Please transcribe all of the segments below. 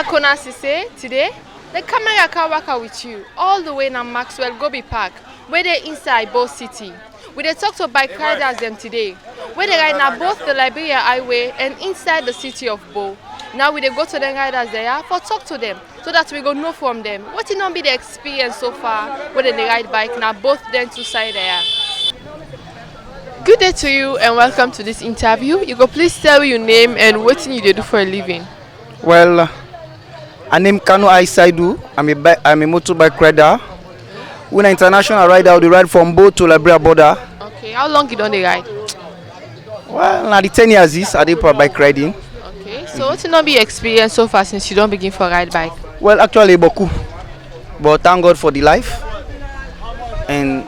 at Kona, Sesay today. The camera can work out with you all the way now Maxwell Khobe Park, where they inside both city. We dey talk to bike riders them today, where they ride now both the Liberia Highway and inside the city of Bo. Now we dey go to the riders there for talk to them, so that we go know from them what it not be the experience so far where they ride bike now both them two side there. Good day to you and welcome to this interview. You go please tell your name and what you dey do for a living. Well, I name Kano Isatu. I'm a motorbike rider. When an international rider, we ride from Bo to Liberia border. Okay, how long you don dey ride? Well, now the 10 years is I did for bike riding. Okay, so what's not be experience so far since you don't begin for ride bike? Well, actually, beaucoup. But thank God for the life. And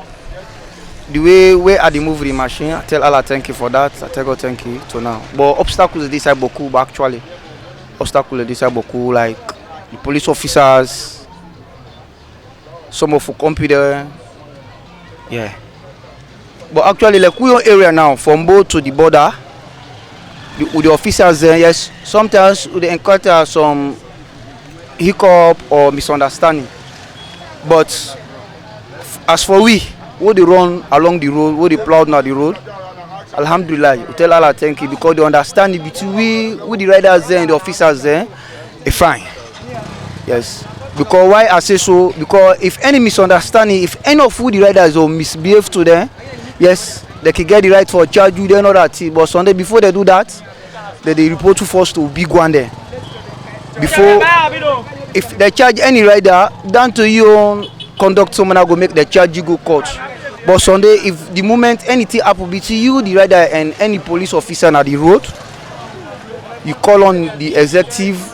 the way I move the machine, I tell Allah thank you for that. I tell God thank you to now. But obstacles this side beaucoup, but actually, obstacles this side beaucoup, like the police officers, some of the computer, yeah. But actually, like we are area now, from both to the border, with the officers there, yes, sometimes we encounter some hiccup or misunderstanding. But as for we they run along the road, they plow down the road, Alhamdulillah, we tell Allah thank you because the understanding between we the riders there and the officers there is fine. Yes. Because why I say so? Because if any misunderstanding, if any of the riders will misbehave to them, yes, they can get the right for charge you, they know that. But Sunday before they do that, they report you first to big one there. Before, if they charge any rider, down to your own conduct, someone go make the charge you go court. But Sunday, if the moment anything happen between you, the rider, and any police officer on the road, you call on the executive.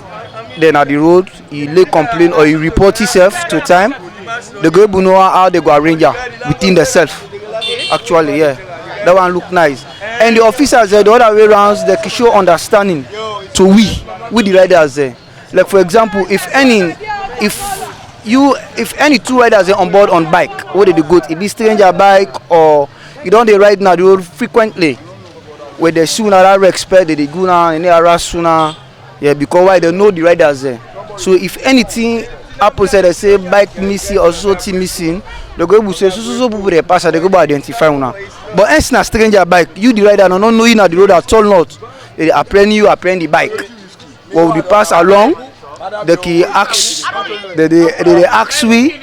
Then at the road, he lay complaint or he report himself to time. They go to know how they go arrange within themselves. Actually, yeah, that one look nice. And the officers the other way around, they can show understanding to we the riders there. Like for example, if any two riders are on board on bike, where they go, if it's stranger bike or you don't they ride now the road frequently, where they sooner that respect they go now and they harass sooner. Yeah, because why they know the riders there. So if anything happens, they say bike missing or something missing, they go to say so people they pass, they go to identify una. But as a stranger bike, you the rider not knowing at the road at all not. They apprehend the bike. When we pass along, they can ask, they ask we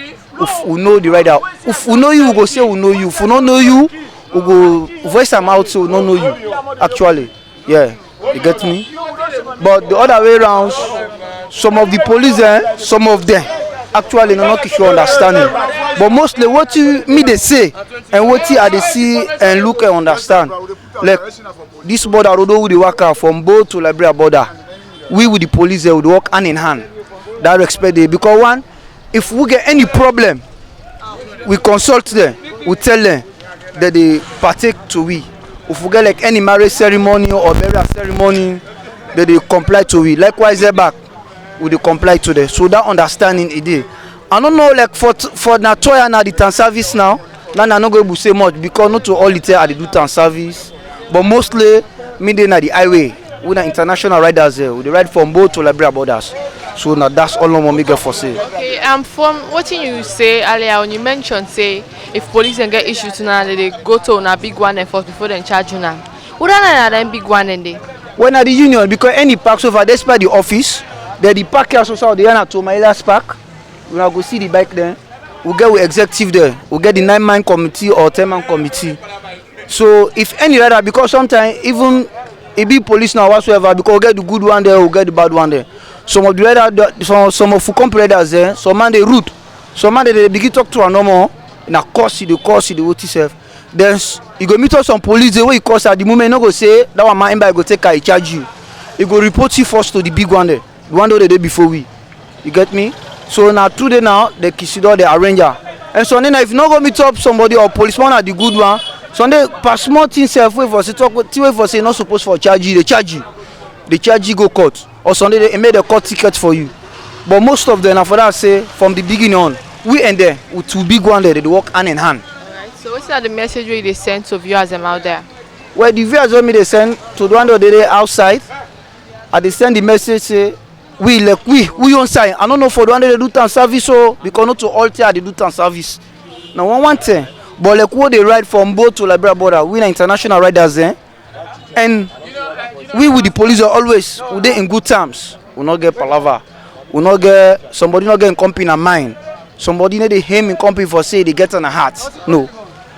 if we know the rider. If we know you, we go say we know you. If we don't know you, we go voice them out so we don't know you. Actually, yeah, you get me. But the other way around, some of the police some of them actually not sure understanding. But mostly what they say and what they see and look and understand. Like this border road we dey work out from Bo to Liberia border. We with the police we work hand in hand. That respect it. Because one, if we get any problem, we consult them, we tell them that they partake to we. If we get like any marriage ceremony or burial ceremony, they comply to it. Likewise, they back, we comply to them. So that understanding is there. I don't know, like for Natoya now the town service now I'm not going to say much because not to all the time I do town service, but mostly me they na the highway. We na international riders there. We ride from both to Liberia borders. So now that's all I'm get for say. Okay, from what you say earlier when you mentioned say if police can get issues now they go to a big one and first before they charge you now. What are them big one and they? When at the union, because any park so far, despite the office, the park here so they are to my last park. We will go see the bike there. We get the executive there. We get the 9-man committee or 10-man committee. So if any rider, because sometimes even it be police now whatsoever, because we get the good one there, we get the bad one there. Some of the rider, some of the company riders there, some man they rude, some man they begin talk to a normal, na course the what itself. Then you go meet up some police the way you cause at the moment no go say that one man go take care, he charge you. You go report you first to the big one there, the one the day before we. You get me? So now today now they consider the arranger. And so then if you not go meet up somebody or policeman at the good one, so they pass small things self way for say talk wait for say not supposed for charge you, they charge you. They charge you go court. Or Sunday they made a court ticket for you. But most of them for that say from the beginning on, we and there with two big one there, they work hand in hand. So what's the message they send to viewers out there? Well, the viewers want me they send to the one that they outside. I they send the message say we on side. I don't know for the one they do time service so because not to all they do time service. Now one thing, but like what they ride from boat to Liberia border, we are international riders and we with the police are always we dey in good terms. We not get palaver. We not get somebody not get in company in mind. Somebody need to aim in company for say they get on a heart. No,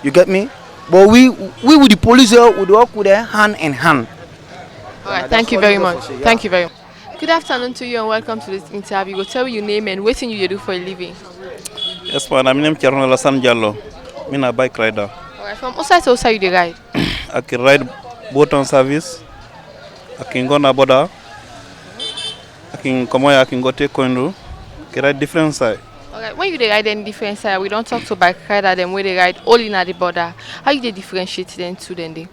you get me? But we with the police we work with them hand in hand. All right, thank you very much. Thank you very much. Good afternoon to you and welcome to this interview. Go tell me your name and what you do for a living. Yes, my name is Colonel Hassan Jallo. I'm a bike rider. All right, from outside to outside you dey ride. I can ride boat on service. I can go na border. I can come here. I can go take Kondo. I can ride different side. All right, when you dey ride any different side, we don't talk to bike rider them where they ride all in at the border. How you dey differentiate them two then they?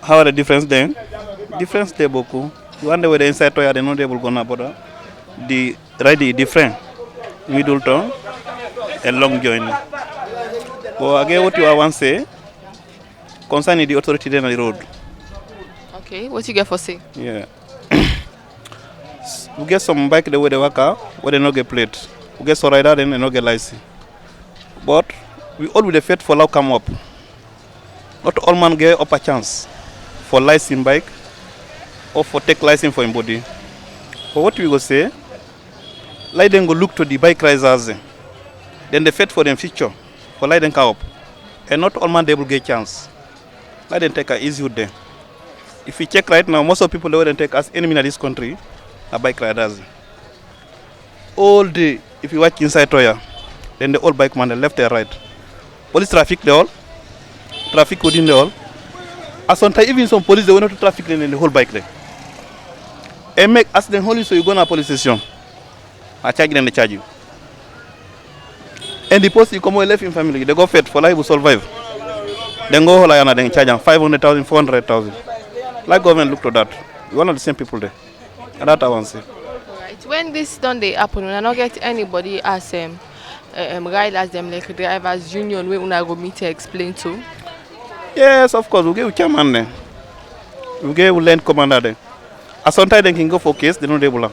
How are the difference then? Difference there beaucoup. The one where the inside toya they not able go na border. The ride is different. Middle turn and long journey. But again, what you want to say concerning the authority then on the road. Okay, what you get for say? Yeah. We get some bike the way they work out, where they not get plate. We get some rider then they not get license. But we all with the faith for love come up. Not all man get up a chance for license bike or for take license for him body. But what we go say, let them go look to the bike riders. Then they fight for them future. For let them come up. And not all man they will get chance. Let them take a easy with them. If you check right now, most of people they will take as enemy in this country are bike riders. All day, if you watch inside Toya, then the all bike man, the left and right. Police traffic they all. Traffic within the all. As sometimes even some police they want to traffic in the whole bike lane. And make as the holy so you go to a police station. I charge them, they charge you. And the post you come away left in family, they go fed for life will survive. Then go whole and then charge them 500,000, 400,000. Like government look to that. We one of the same people there. And that I want to say. Right. When this done they happen, when I not get anybody as riders them like drivers union we una go meet to explain to. Yes, of course, we get chairman there. We get land commander there. And sometimes they can go for case, they don't able.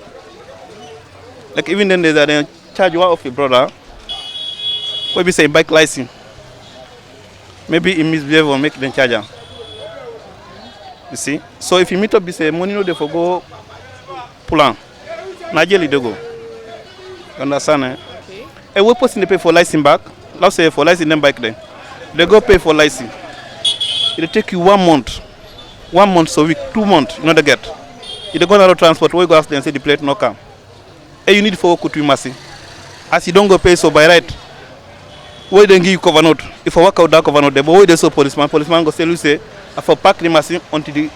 Like even then they charge one of your brother. Maybe say bike license. Maybe he misbehave or make them charge him. You see? So if you meet up, you say money no they for go pull on. Najeli they go. You understand? Okay. And we person they pay for license back. Let's say for license them bike then. They go pay for license. It'll take you 1 month. 1 month so week, 2 months, you know they get. If they go on the transport, we go ask them and say the plate no come. And you need for work to massy. As you don't go pay so by right. Why they give you cover note? If I work out that cover note, but why they so policeman go tell you say I for pack the machine until the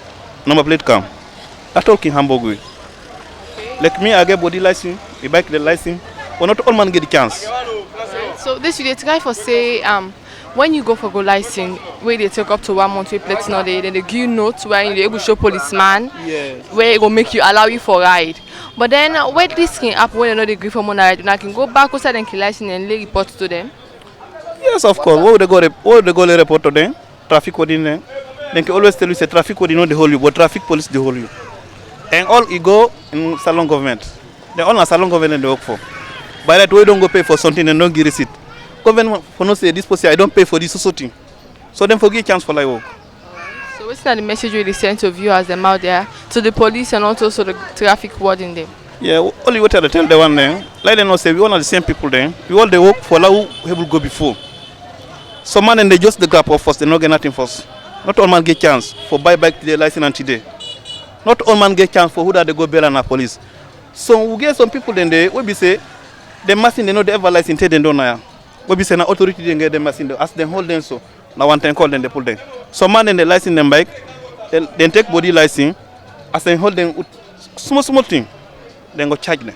number plate come. That's all in Hamburg way. Okay. Like me, I get body license, I bike the license, but not all man get the chance. Right. So this you dey try for say when you go for go license, where they take up to 1 month, we plate not there, then they give you notes where you able show policeman, yes, where it will make you allow you for ride. But then where this can happen when you know they agree for money ride, you can go back outside and kill license and lay report to them. Yes, of course. Where would they go report to them? Traffic within them. They can always tell you say traffic within not the whole you, but traffic police the whole you. And all you go in salon government. They all are salon government they work for. By that way, don't go pay for something and don't give receipt. Government for no say this person I don't pay for this society. So then forget chance for like work. So what's the message you send to viewers them out there, to the police and also to the traffic warden them? Yeah, only what I tell the one there. Like them not say we all are the same people there. We all they work for who will go before. Some man and they just the gap of first, they not get nothing first. Not all man get chance for buy back today license and today. Not all man get chance for who that they go bail and police. So we get some people then they we say the machine they know they ever license they don't know. We be say na authority they get the machine as they hold them so. Now one time call them they pull them. Some man then they license them bike, then take body license as they hold them with small thing, then go charge them.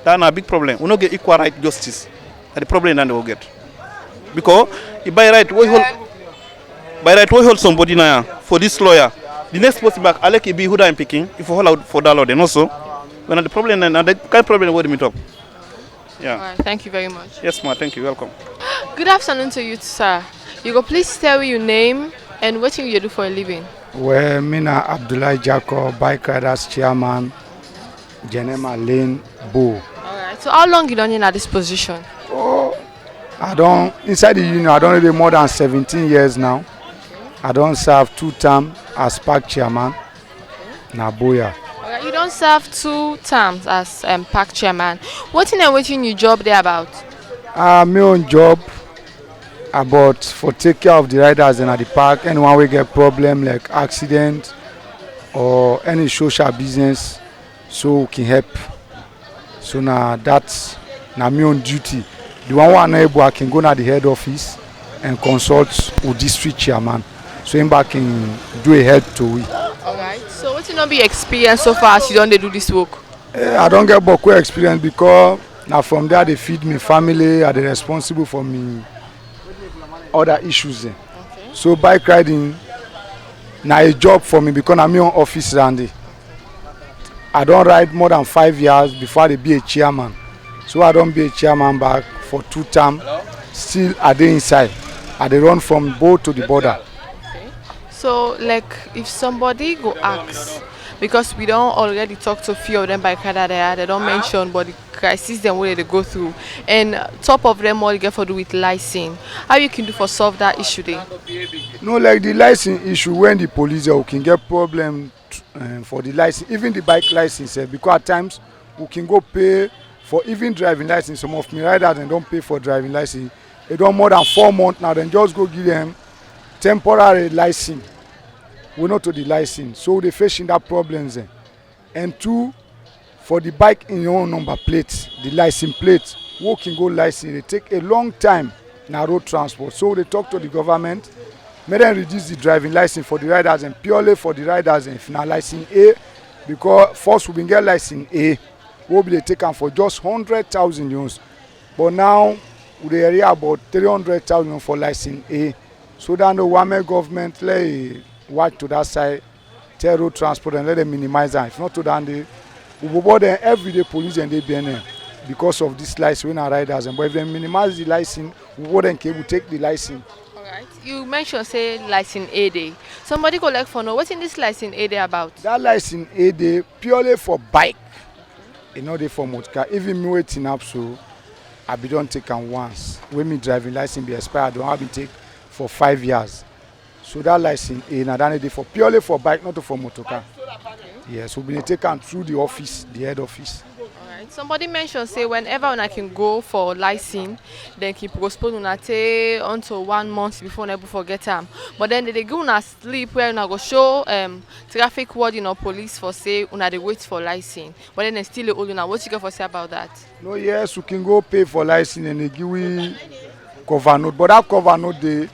That's a big problem. We don't get equal right justice. That's the problem that they will get. Because if by right we hold somebody now for this lawyer, the next person back, I like it be who I'm picking. If we hold out for that law, then also when the problem and the kind of problem what we talk. Yeah. All right, thank you very much. Yes, ma. Thank you. Welcome. Good afternoon to you, sir. You go please tell me your name and what you do for a living. Well, Mina Abdullah Jacob, bike riders chairman, Genema Lane Bow. Alright. So how long you done in at this position? Oh, I don't inside the union. I don't really more than 17 years now. I don't serve 2 terms as park chairman. Naboya. Alright. You don't serve 2 terms as park chairman. What in and waiting your job there about? My own job about for take care of the riders in at the park. Anyone will get problem like accident or any social business, so we can help. So now that's my own duty. The one who are not able, I can go to the head office and consult with district chairman. So him back can do a help to it. Alright. So what you not be experienced so far as you don't do this work? I don't get Boko experience because now from there they feed me family, are they responsible for me other issues. Okay. So bike riding now a job for me because I'm in office Randy. I don't ride more than 5 years before I be a chairman. So I don't be a chairman back for 2 terms. Still I dey inside. I dey run from boat to the border. Okay. So like if somebody go ask, because we don't already talk to a few of them by Canada there, they don't mention but the crisis them where they go through, and top of them all you get for do with license. How you can do for solve that issue there? No, like the license issue when the police can get problem for the license, even the bike license, because at times we can go pay for even driving license. Some of me riders and don't pay for driving license. They don't more than 4 months now. Then just go give them temporary license. We not to the license, so they facing that problems. And 2, for the bike in your own number plate, the license plate, who can go license. They take a long time now road transport. So they talk to the government, make them reduce the driving license for the riders and purely for the riders and final license A, because first we been get license A, will be taken for just 100,000 euros, but now we area about 300,000 for license A. So then the Wame government let watch to that side, tell road transport and let them minimize that. If not to that, we will board them everyday police and they BNM because of this license when our riders and but if they minimize the license, we will then take the license. Alright. You mentioned say license A day. Somebody go like for no, what's in this license A day about? That license A day purely for bike. You know they for motor car. Even me waiting up so I be don't take am once. When me driving license be expired, I don't have been take for 5 years. So that license A now that day for purely for bike, not for motor car. Yes, we been taken through the office, the head office. Alright. Somebody mentioned say whenever I can go for license, then keep postpone una take until 1 month before never forget them. But then they go una sleep where una go show traffic warden or police for say una they wait for license. But then they still hold una. What you got for say about that? No, yes, we can go pay for license and they give we cover note. But that cover note they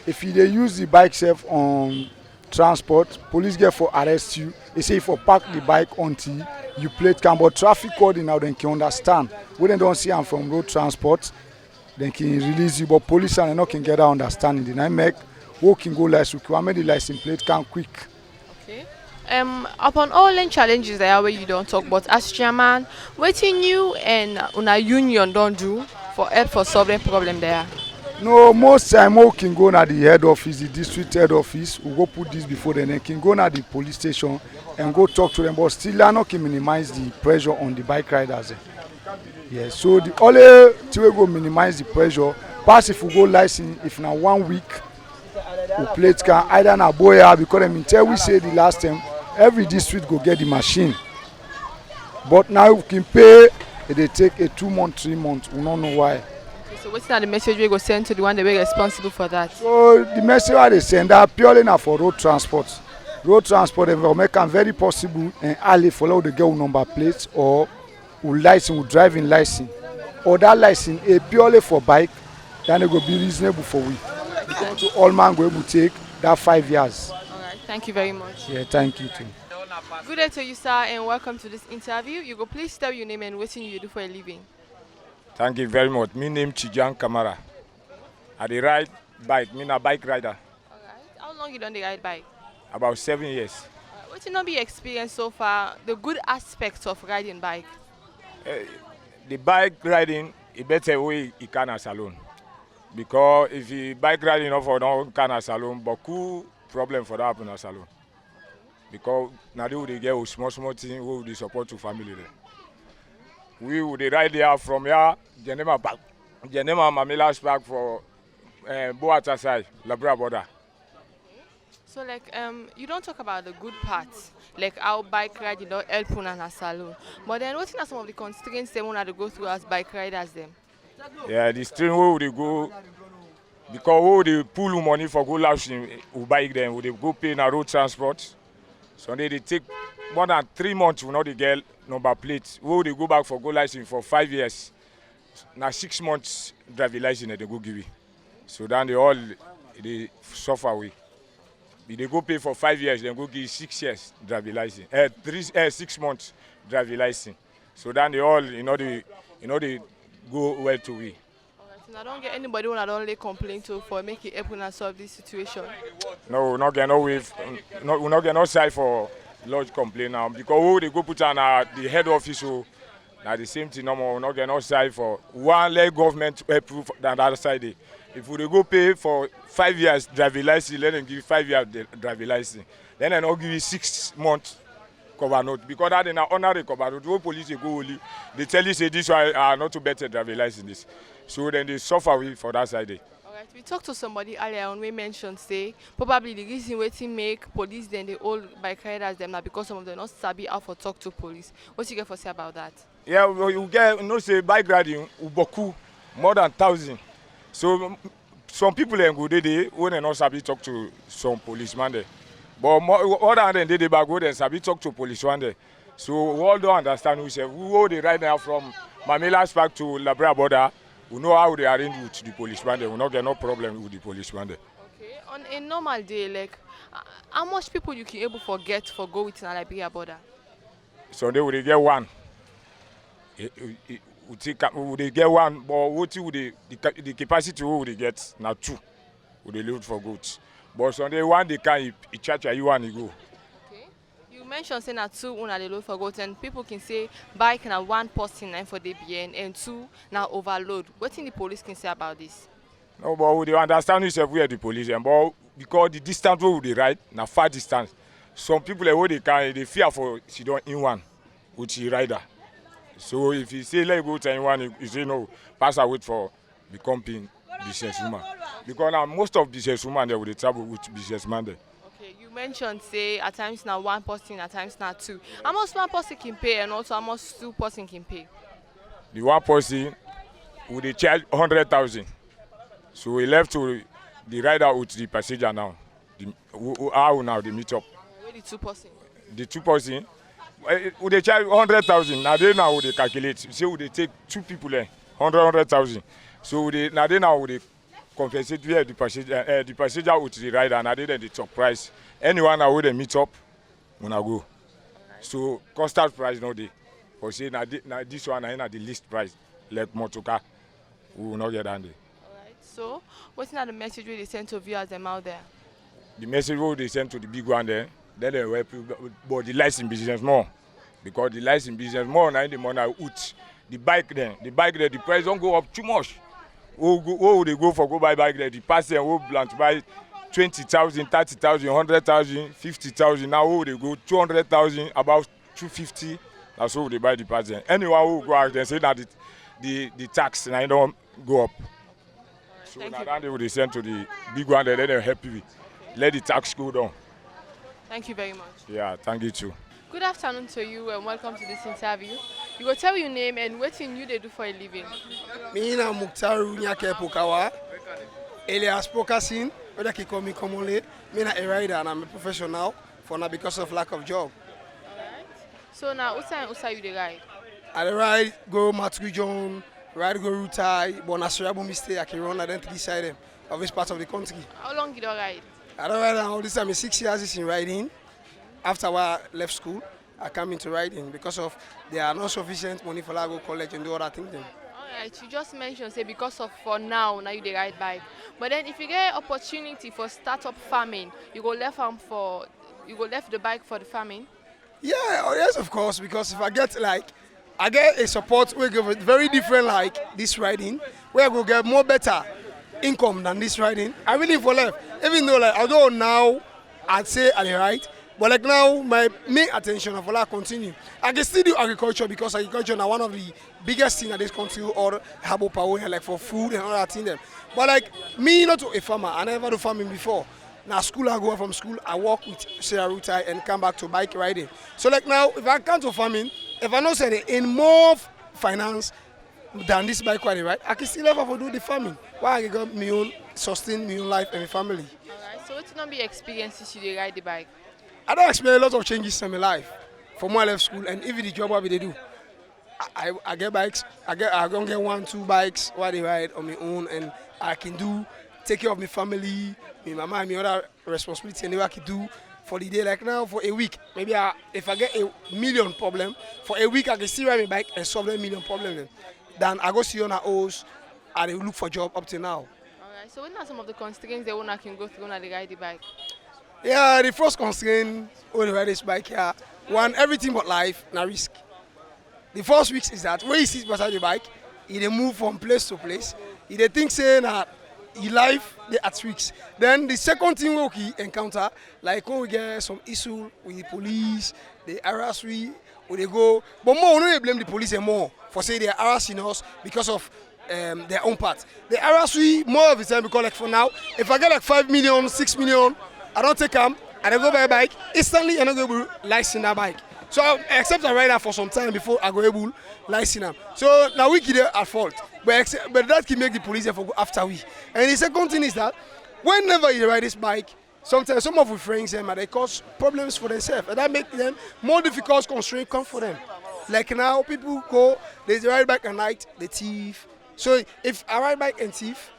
if they use the bike self on transport, police get for arrest you. They say for park the bike until you plate can, but traffic code now then can understand. When they don't see them from road transport, then can release you. But police and not can get that understanding. Then I make who can go license, we make the license plate can quick. Okay. Upon all the challenges there where you don't talk, but as chairman, what you and una union don't do for help for solving problem there? No, most time we can go to the head office, the district head office. We go put this before them. Then can go to the police station and go talk to them. But still, I not can minimize the pressure on the bike riders. Yeah, so the only thing we go minimize the pressure. Pass if we go license, if now 1 week, we plate can either na boya because I mean tell we say the last time every district go get the machine. But now we can pay. They take a 2 month, 3 months. We don't know why. So what's the message we go send to the one that we responsible for that? So the message I they send are purely now for road transport. Road transport will make it very possible and early follow the girl number plates or license with driving license. Or that license is purely for bike, then it will be reasonable for we. Because to all man go able to take that 5 years. Alright, thank you very much. Yeah, thank you too. Good day to you, sir, and welcome to this interview. You go please tell your name and what you do for a living. Thank you very much. My name is Chijan Kamara. I ride bike. I'm a bike rider. Alright. How long you done the ride bike? About 7 years. What you not be experienced so far? The good aspects of riding bike. The bike riding is better way you can as alone. Because if you bike riding off or don't can as alone, but cool problem for that happen as alone. because now they would get a small thing who would support to family there. We would ride there from here, Genema back, Genema Mamilas back for Boata side, Labra border. So like you don't talk about the good parts, like how bike ride you don't help on a salon. But then what are some of the constraints they want to go through as bike riders them? Yeah, the stream where would they go because who they pull money for go lashing who bike them, would they go pay na road transport. So they take more than 3 months will not they get number plate. Who they go back for go license for 5 years. Now 6 months driving license they go give it. So then they suffer away. They go pay for 5 years, then go give 6 years driving license. 6 months driving license. So then they all they go well to we. Alright, so I don't get anybody when I don't lay complaint to for make it help and solve this situation. No, we not get no wave, we not get no side for lodge complaint now because who they go put on the head office so now the same thing no more. We not get no side for one let government approve than the other side. If we go pay for 5 years driving license, let them give you 5 years driving license. Then they not give you 6 months cover note because that in honorary cover note. When police they go only, they tell you say this one are not to better driving license. So then they suffer with for that side. Alright, we talked to somebody earlier on. We mentioned say probably the reason waiting make police then they all bike riders them now because some of them not sabi how to talk to police. What you get for say about that? Yeah, you get say bike riding uboku more than 1,000. So some people then go they when they not sabi talk to some policeman there. But more than they back go then sabi talk to policeman there. So we all don't understand who say who they ride now from Mamilas back to Labra border. We know how they arrange with the policeman there. We not get no problem with the policeman there. Okay, on a normal day, like how much people you can able to get for go with Liberia border? Sunday we get one. We get one, but what the capacity we they get now 2. We they load for goods. But Sunday one they can charge you one you go. Okay. You mentioned saying that 2 una they load for goods and people can say bike na 1 person and for the BN and 2 now overload. What think the police can say about this? No, but we dey understand yourself where the police and but because the distance where we dey ride na far distance. Some people where they fear for sit down in one with the rider. So if you say let go to anyone, you say no, pass away for the company businesswoman. Because now most of businesswomen they will travel with businessman there. Okay, you mentioned say at times now 1 person, at times now 2. How much 1 person can pay and also how much 2 person can pay? The 1 person would they charge 100,000. So we left to the rider with the passenger now. How now they meet up? Where the 2 person? The 2 person would they charge 100,000. Now would they calculate? Say would they take 2 people there, 100,000. So would they would they compensate where the passenger with the rider and then the top price. Anyone that would they meet up, when I go. So constant price no day. But say now this one na the least price. Like motor car, we will not get down there. Alright. So what's not the message they send to viewers them out there? The message they send to the big one there, then they help you, but the license business more. Because the license business more now in the money out. The bike there, the price don't go up too much. Who they go for go buy bike there? The person who plan to buy 20,000, 30,000, 100,000, 50,000. Now who they go 200,000, about 250. That's how they buy the person. Anyone who go out there say that the tax now don't go up. So now they send to the big one there, then they help you. Let the tax go down. Thank you very much. Yeah, thank you too. Good afternoon to you and welcome to this interview. You go tell your name and what thing you they do for a living. Me na Muktaru Nyake Pokawa, alias Pokasin, whether they call me commonly. Me na a rider and I'm a professional for now because of lack of job. Alright. So now, Usa you the ride? I ride go Matri John, ride go Rutai, but na serious mistake I can run identity side of this part of the country. How long you don't ride? I don't ride now. This time 6 years in riding. After I left school, I came into riding because of there are not sufficient money for Lago College and do other things. Alright, you just mentioned say because of for now you the ride bike. But then if you get opportunity for startup farming, you go left the bike for the farming? Yeah, oh yes of course, because if I get a support we give it very different like this riding, where I will get more better income than this riding. I really for left. Even though although now I'd say I ride, But like now, my main attention of all I continue. I can still do agriculture because agriculture is one of the biggest things in this country or have power like for food and all that thing them. But like me, not a farmer, I never do farming before. Now school, I go from school, I work with Sarah Rutai and come back to bike riding. So like now, if I come to farming, if I know say in more finance than this bike riding, right, I can still have to do the farming. Why I can got my own sustain my own life and my family. Alright, so what's not be experiences you ride the bike? I don't experience a lot of changes in my life from when I left school and even the job what they do. I get bikes, I don't get 1-2 bikes while they ride on my own and I can take care of my family, my mama and my other responsibility and I can do for the day like now for a week. Maybe if I get a million problem, for a week I can still ride my bike and solve that million problem. Then I go see on a house and they look for job up to now. Alright, so what are some of the constraints the owner can go through when they ride the bike? Yeah, the first constraint when you ride this bike here, one, everything but life, na risk. The first risk is that when you sit beside the bike, you move from place to place. You think saying that your life they at risk. Then the second thing we encounter, like when we get some issue with the police, the harass we they go, but more we don't blame the police and more for say they are harassing us because of their own part. They harass we more of the time because like for now, if I get like 5 million, 6 million, I don't take them and I go buy a bike, instantly I'm not able to license that bike. So except I ride that for some time before I go able to license them. So now we get at fault. But that can make the police go after we. And the second thing is that whenever you ride this bike, sometimes some of our friends they cause problems for themselves. And that makes them more difficult constraints come for them. Like now people go, they ride bike at night, they thief. So if I ride bike and thief,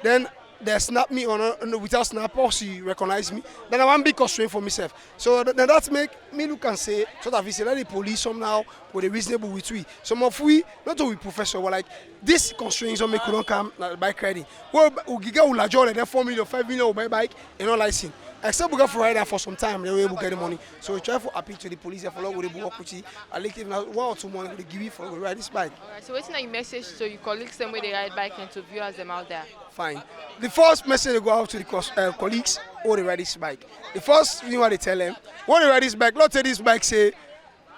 then they snap me on without snap or she recognize me, then I want big constraint for myself. So that make me look and say, so that we say that the police somehow with a reasonable with we. Some of we, not only professor, but like this constraints on me couldn't come bike riding. Well, we get a job and then 4 million, 5 million buy bike and not license. Except we go for rider for some time, they will able to get the money. So we try to appeal to the police for long with the work with you. I like if now 1 or 2 months they give you for ride this bike. Alright, so what's your message to your colleagues them where they ride bike and to viewers them out there? Fine. The first message they go out to the colleagues or they ride this bike. The first thing what they tell them, when they ride this bike, Lord take this bike say,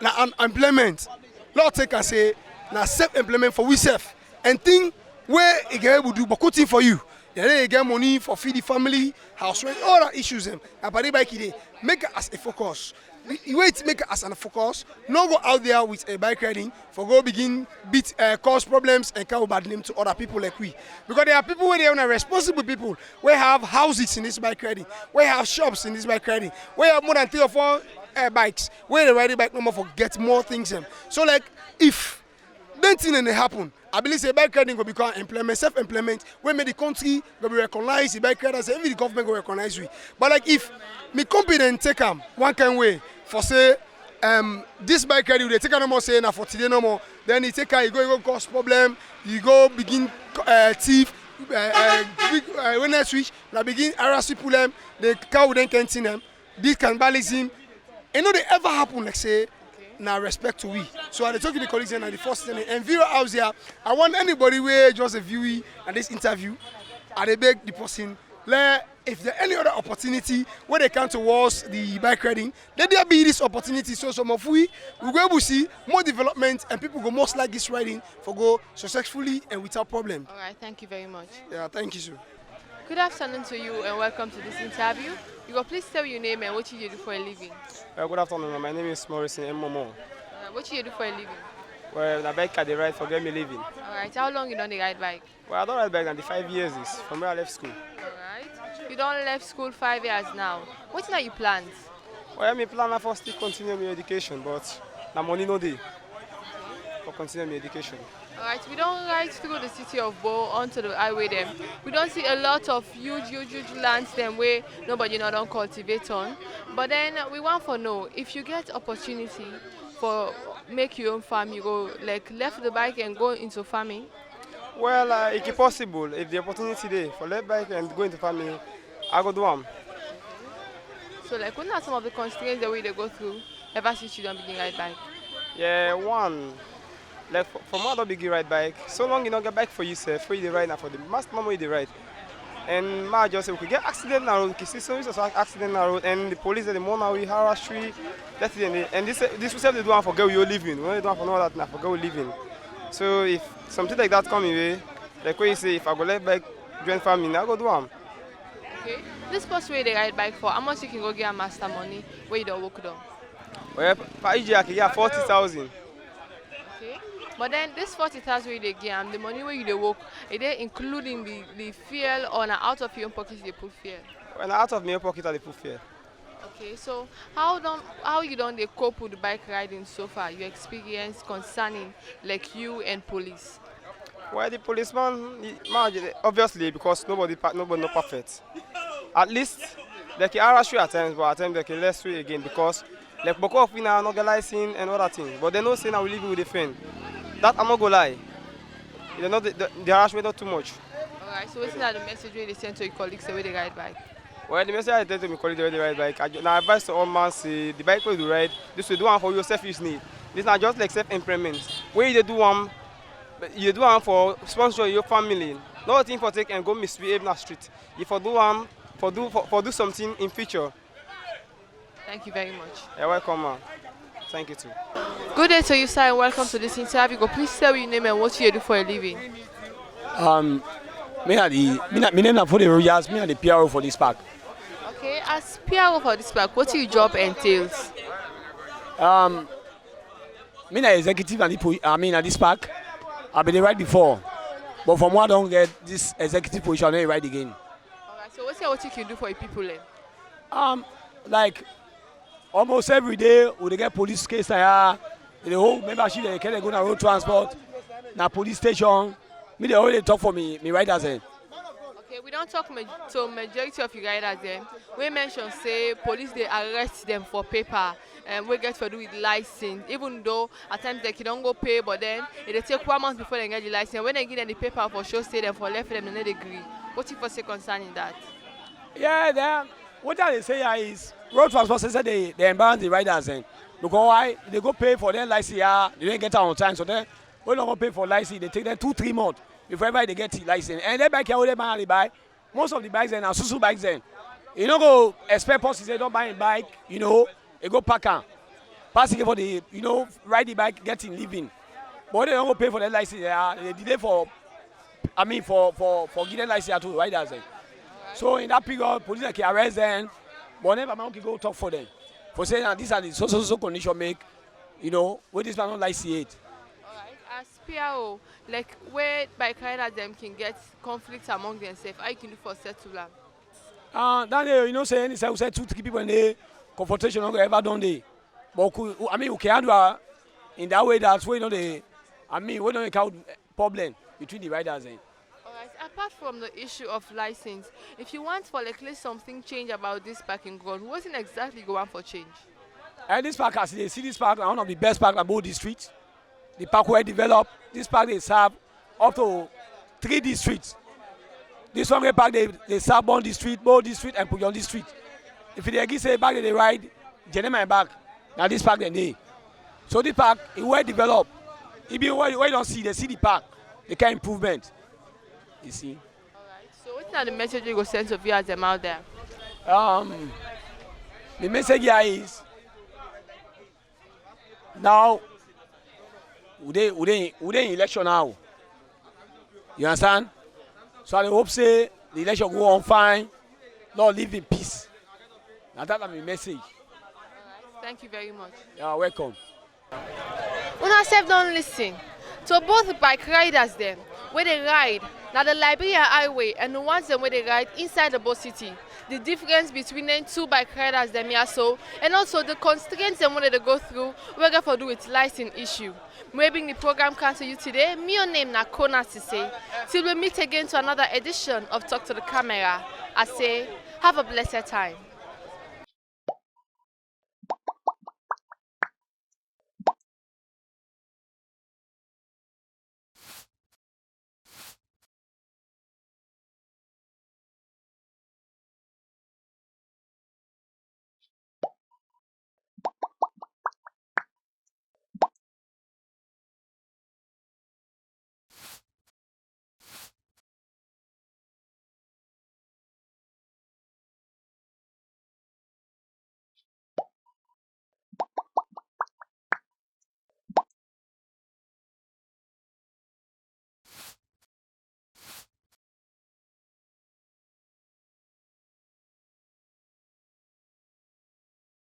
na employment. Lord take and say, na self-employment for we self. And thing where it get able to do, but good thing for you. Then they get money for feed the family, house rent, all that issues them. And by the bike they make it as a focus. The way to make it as a focus, not go out there with a bike riding for go begin cause problems and cause bad name to other people like we. Because there are people where they are responsible people, we have houses in this bike riding, we have shops in this bike riding, we have more than 3 or 4 bikes, where they ride the bike no more for get more things them. So like if that thing and happen, I believe the bike riding will become employment, self-employment, where the country will be recognized, the bike riders, even the government will recognize we. But like if me competent take them one kind way for say this bike riding, they take no more say na for today no more, then you take you go cause problem, you go begin thief, when I switch, now begin harass people them, the car then can't see them, this cannibalism, and no they ever happen like say. Now respect to we. So I talk to the colleagues and the first thing and viewer out there. I want anybody where just a viewee and this interview, I beg the person, if there any other opportunity where they come towards the bike riding, let there be this opportunity. So some of we will go able to see more development and people go most like this riding for go successfully and without problem. All right, thank you very much. Yeah, thank you, sir. Good afternoon to you and welcome to this interview. You go please tell your name and what you do for a living. Good afternoon, my name is Morrison Momo. What you do for a living? Well, the bike I dey ride for get me living. Alright, how long you done the ride bike? Well, I don't ride bike now, the 5 years is from where I left school. Alright, you done left school 5 years now. What are your plans? Well, my plan is for still continue my education, but the money no dey for continue my education. Alright, we don't ride through the city of Bo onto the highway them. We don't see a lot of huge lands them where nobody don't cultivate on. But then we want to know if you get opportunity for make your own farm, you go like left the bike and go into farming. Well, it's possible if the opportunity there for left bike and go into farming, I go do them. So like what are some of the constraints that we they go through ever since you don't begin ride bike? Yeah, one. Like for more don't begin ride bike, so long you don't get bike for yourself, for you the ride now for the maximum you the ride. And ma just say we could get accident na road, we see some accident na road, and the police the more we harass we. That's it. And this we say they don't forget we are living. When they don't forget that, na forget we living. So if something like that come away, like what you say, if I go let back join family, I go do am. Okay. This first way they ride bike for, how much you can go get a master money where you don't work down? Well, per EJ I can get 40,000. Okay. But then this 40,000 where they get, the money where you dey work, is they including the fuel or na out of your own pocket they put fuel? When out of my pocket I dey put fuel. Okay, so how you don't they cope with the bike riding so far? Your experience concerning like you and police? Well, the policeman, obviously, because nobody no perfect. At least, they can harass you at times, but at times they can less you again because, like, Boko of Pina not license and other things. But they know saying I will leave you with a friend. That I'm not gonna lie. They know the harass me not too much. Alright, so what's the message they send to your colleagues the way they ride bike? Well, the message I tell to my colleagues the way they ride bike, now advice to all man say the bike way you ride, this will do one for your selfish need. This is not just like self-improvement. Where you do one. You do one for sponsor your family. Not thing for take and go misbehave in the street. You for do one for do something in future. Thank you very much. You're welcome, man. Thank you too. Good day to you, sir, and welcome to this interview. Please tell your name and what you do for a living. My name is for the Royals. Me and the PRO for this park. Okay, as PRO for this park, what your job entails? Me na executive at this park. I've been right before, but from what I don't get this executive position, I don't ride again. Alright, so what you can do for your people then? Like almost every day, we get police case here. The whole membership they can go na road transport, na police station. Me they already talk for me riders then. Okay, we don't talk to majority of you riders then. We mention say police they arrest them for paper. We get to do with license, even though at times they don't go pay, but then it take 1 month before they get the license. When they give them the paper for show, say them for left them, they don't agree. What you for say concerning that? Yeah, what they say here is road transport say they embarrass the riders then. Because why? They go pay for their license here, they don't get it on time. So then when they go pay for license, they take them 2-3 months before everybody they get the license. And that bike here, they buy. Most of the bikes then are Susu bikes then. You don't go expect persons they don't buy a bike, you know. They go pack am, pass it for the, ride the bike, getting living. But they don't go pay for the license. They delay for getting license to riders. Then. So in that period, police can arrest them, but never man can go talk for them. For saying that these are the so condition make, where this man not license it. Alright, as PRO, like where bike riders them can get conflicts among themselves, how you can do for settle them? Then say any say 2-3 people in there. Confrontation not ever done there, but we can handle in that way. That's where we don't count problem between the riders. Alright, apart from the issue of license, if you want for like something change about this parking ground, what isn't exactly going for change? And this park, as they see this park, one of the best parks about the street. The park where developed, this park they serve up to 3 districts. This one park they serve Bond District, Bow District, and Puyon District. If they again say back they ride, Jenema and back. Now this park they need. So this park is well developed. It be where you don't see, they see the park, the kind of improvement. You see. Alright. So what's now the message you go send to viewers them out there? The message here is now we in election now. You understand? So I hope say the election go on fine. Lord live in peace. Now that's my message. Alright, thank you very much. You're welcome. Una self don't listen. So both bike riders them, where they ride, now the Liberia highway and the ones them where they ride inside the boss city. The difference between them two bike riders them here so, and also the constraints them where they go through, we're going to do with license issue. Maybe the program comes to you today. Me your name na Kona Sesay. Till we meet again to another edition of Talk to the Camera. I say, have a blessed time.